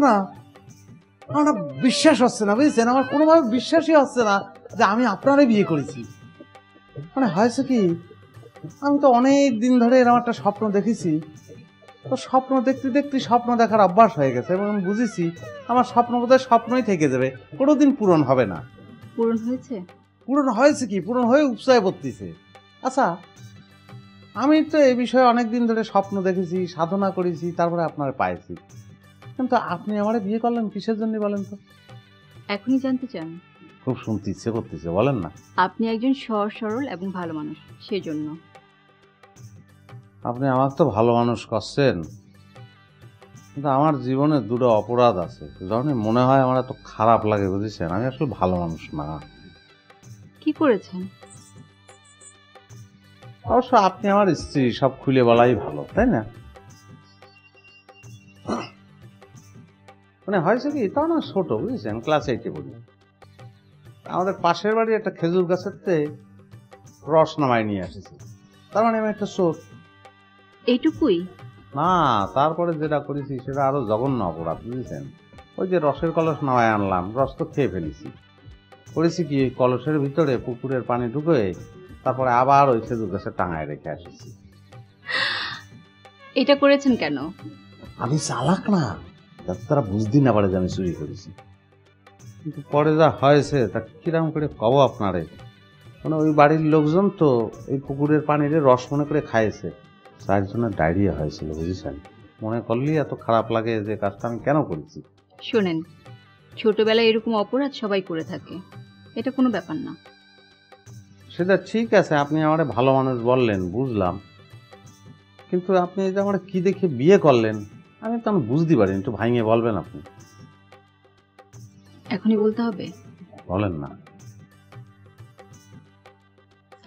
না আমার না বিশ্বাস হচ্ছে না, বুঝছেন? আমার কোনোভাবে বিশ্বাসই হচ্ছে না যে আমি আপনারই বিয়ে করেছি। মানে হয়েছে কি, আমি তো অনেক দিন ধরে এরকম একটা স্বপ্ন দেখেছি। তো স্বপ্ন দেখতে দেখতে স্বপ্ন দেখার অভ্যাস হয়ে গেছে এবং আমি বুঝেছি আমার স্বপ্ন বোধহয় স্বপ্নই থেকে যাবে, কোনোদিন পূরণ হবে না। পূরণ হয়েছে? পূরণ হয়েছে কি, পূরণ হয়ে উপচয় পড়তেছে। আচ্ছা, আমি তো এই বিষয়ে অনেক দিন ধরে স্বপ্ন দেখেছি, সাধনা করেছি, তারপরে আপনার পাইছি। কিন্তু আপনি আমারে বিয়ে করলেন কিসের জন্য বলেন তো? এখনই জানতে চান? খুব শুনতে ইচ্ছে করতেছে, বলেন না। আপনি একজন সহজ সরল এবং ভালো মানুষ, সেজন্য। আপনি আমার তো ভালো মানুষ করছেন, কিন্তু আমার জীবনে দুটো অপরাধ আছে, যখনই মনে হয় আমার এত খারাপ লাগে, বুঝেছেন? আমি আসলে ভালো মানুষ না। কি করেছেন? অবশ্য আপনি আমার স্ত্রী, সব খুলে বলাই ভালো, তাই না? মানে হয়েছে কি, তা না ছোট, বুঝেছেন, ক্লাস 8-এ পড়ি। আমাদের পাশের বাড়ি একটা খেজুর গাছের রস নামায় নিয়ে এসেছি, তার মানে আমি একটা চোর। এইটুকুই? না, তারপরে যেটা করেছি সেটা আরো জঘন্য অপরাধ, বুঝেছেন? ওই যে রসের কলস নামায় আনলাম, রস তো খেয়ে ফেলেছি। করেছি কি, ওই কলসের ভিতরে পুকুরের পানি ঢুকে তারপরে আবার ওই খেজুর গাছে টাঙায় রেখে এসেছি। এটা করেছেন কেন? আমি চালাক না, যাতে তারা বুঝতেই না পারে যে আমি চুরি করেছি। কিন্তু পরে যা হয়েছে তা কিরকম করে কব আপনারে। মানে ওই বাড়ির লোকজন তো এই পুকুরের পানির রস মনে করে খাইয়েছে, তার জন্য ডায়রিয়া হয়েছিল, বুঝেছেন? মনে করলেই এত খারাপ লাগে যে কাজটা আমি কেন করেছি। শোনেন, ছোটবেলায় এরকম অপরাধ সবাই করে থাকে, এটা কোনো ব্যাপার না। সেটা ঠিক আছে, আপনি আমারে ভালো মানুষ বললেন, বুঝলাম। কিন্তু আপনি যে আমার কি দেখে বিয়ে করলেন আমি তো বুঝতে পারিনি, একটু ভাঙিয়ে বলবেন আপনি? এখনই বলতে হবে? বলেন না।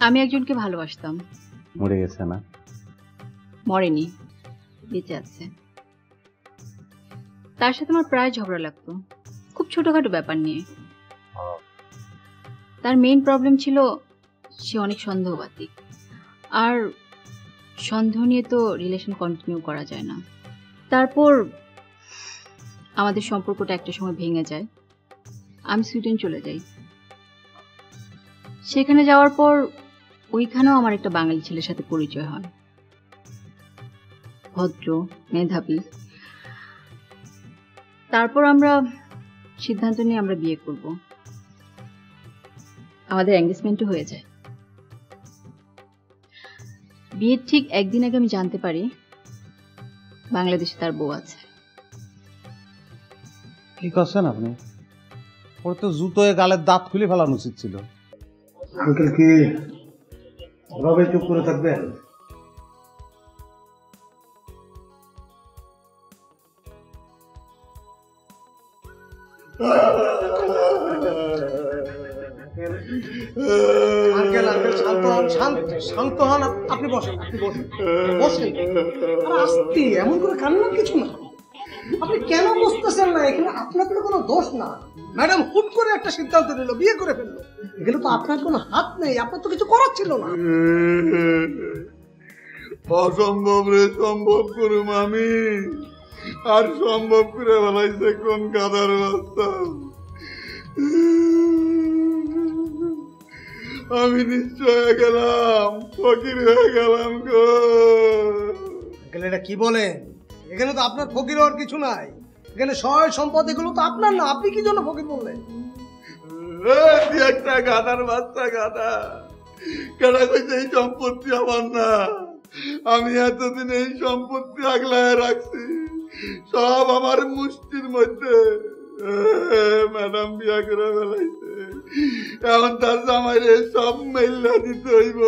আমি একজনকে ভালোবাসতাম। মরে গেছে না? মরেনি, বেঁচে আছে। তার সাথে আমার প্রায় ঝগড়া লাগতো, খুব ছোটখাটো ব্যাপার নিয়ে। তার মেইন প্রবলেম ছিল সে অনেক সন্দেহবাদী, আর সন্দেহ নিয়ে তো রিলেশন কন্টিনিউ করা যায় না। তারপর আমাদের সম্পর্কটা একটা সময় ভেঙে যায়। আমি সুইডেন চলে যাই। সেখানে যাওয়ার পর ওইখানেও আমার একটা বাঙালি ছেলের সাথে পরিচয় হয়, ভদ্র, মেধাবী। তারপর আমরা সিদ্ধান্ত নিয়ে আমরা বিয়ে করব। আমাদের এঙ্গেজমেন্টও হয়ে যায়। বিয়ের ঠিক একদিন আগে আমি জানতে পারি বাংলাদেশে তার বউ আছে। কি করছেন আপনি? ওর তো জুতোয় গালের দাঁত খুলে ফেলানো উচিত ছিল। আঙ্কেল কি এভাবে চুপ করে থাকবেন? আঙ্কেল আঙ্কেল শান্ত হন, শান্ত হন। আপনি বসেন, আপনি বসেন, বসেন। আস্তে, এমন করে কান্নার কিছু না। আপনি কেন বুঝতেছেন না? এখানে আপনার তো কোনো দোষ না। ম্যাডাম হুট করে একটা সিদ্ধান্ত নিল, বিয়ে করে ফেললো। এগুলো তো আপনার কোনো হাত নেই, আপনার তো কিছু করার ছিল না। অসম্ভব রে সম্ভব করুম আমি, আর সম্ভব করে ফেলাইছে কোন গাদার রাস্তা। আমি নিশ্চয় হয়ে গেলাম, ফকির হয়ে গেলাম গো। এটা কি বলেন? এখানে তো আপনার ফকির হওয়ার কিছু নাই। এখানে সয় সম্পদ এগুলো তো আপনার না, আপনি কি জন্য ফকির বললেন? একটা গাদার বাচ্চা গাদা কেনা কইছে এই সম্পত্তি আমার না। আমি এতদিন এই সম্পত্তি আগলায় রাখছি, সব আমার মুষ্টির মধ্যে। ম্যাডাম বিয়া করে ফেলাইছে, এখন তার জামাইরে সব মেল্লা দিতে হইব।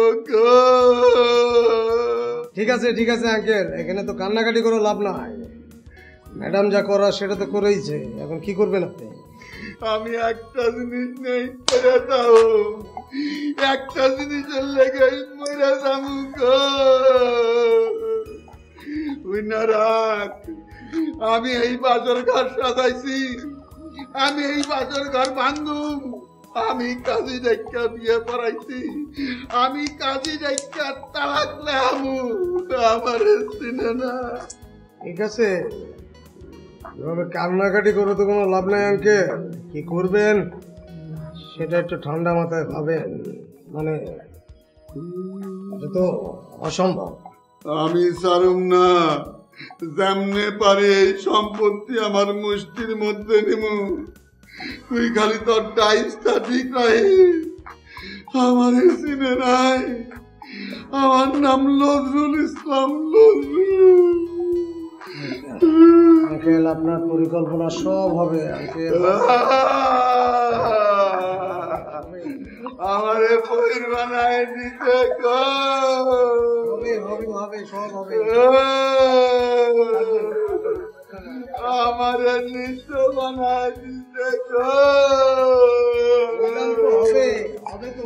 ঠিক আছে ঠিক আছে আঙ্কেল, এখানে তো কান্নাকাটি করে লাভ নাই। ম্যাডাম যা করার সেটা তো করেইছে, এখন কি করবেন আপনি? আমি একটা জিনিস নেই করে দাও, একটা জিনিসের লেগে মরে যাবো গো। রাখ, আমি এই বাজার ঘর সাজাইছি, আমি এই বাজার ঘর ভাঙুম। আমি কাজী ডাক্কা বিয়ে পড়াইছি, আমি কাজী ডাক্কা তালাক নেবো, আমার চিনে না। ঠিক আছে, এভাবে কান্নাকাটি করে তো কোনো লাভ নাই আঙ্কেল। কি করবেন সেটা একটু ঠান্ডা মাথায় ভাবেন। মানে এটা তো অসম্ভব। আমি ছাড়ুম না, যেমনে পারে এই সম্পত্তি আমার মুষ্টির মধ্যে নিমু। তুই খালি তোর টাইসটা ঠিক রাখিস। আমার চিনে নাই, আমার নাম নজরুল ইসলাম নজরুল। আঙ্কেল আপনার পরিকল্পনা সব হবে আঙ্কেল। আমারে পৈর বানায় দিতে হবে হবে হবে সব হবে। আমারে নিত্য বানায় দিতে হবে হবে তো।